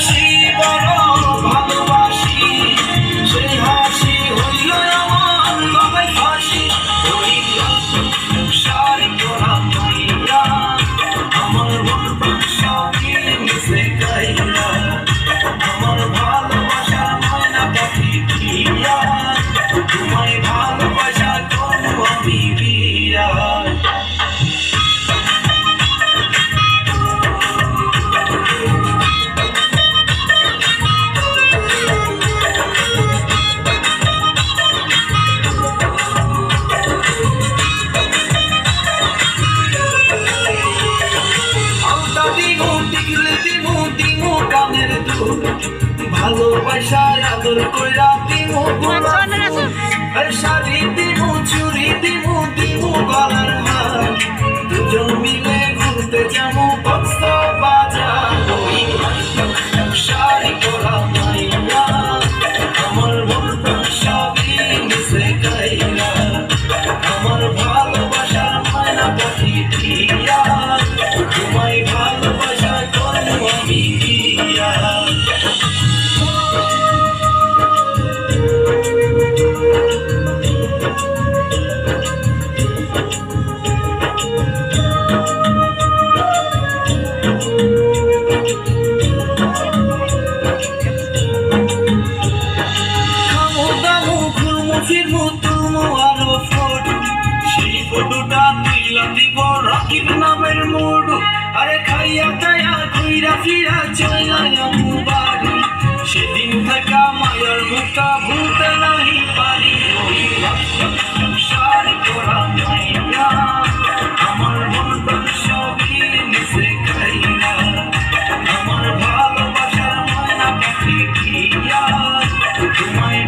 হাসি বড় ভালোবাসি, সেই হাসি হইল আমার গলায় ফাঁসি। ওই সারি তোরা মাইয়া আমার মন সবই মিশে গাইলা, আমার ভালোবাসা ময়না পাখি দিয়া, তোমায় ভালোবাসা করব আমি বিয়া। ভালোবাসায় আদর কইরা দিমু আর শাড়ি দিমু চুরি দিমু দিমু গলার হার, দুজন মিলে ঘুরতে যাবো কক্সবাজার। ওই শাড়ি পরা মাইয়া আমার মনটা সবই মিশে গাইলা, আমার ভালোবাসা ময়না পাখি দিয়া, তোমায় ভালোবাসা করব আমি বিয়া। ফিরমু তুমু আরো ফটো, সেই ফটোটা তুইলা দিব রাকিব নামের মোড়। আরে খাইয়া দায়া ঘুইরা ফিরা চইলা আমু বাড়ি, সেদিন থেকে মায়ার মুখটা ভুলতে নাহি পারি। ওই শাড়ি পরা মাইয়া আমার মনটা সবই মিশে গাইলা, আমার ভালোবাসার ময়না পাখি দিয়া, তোমায়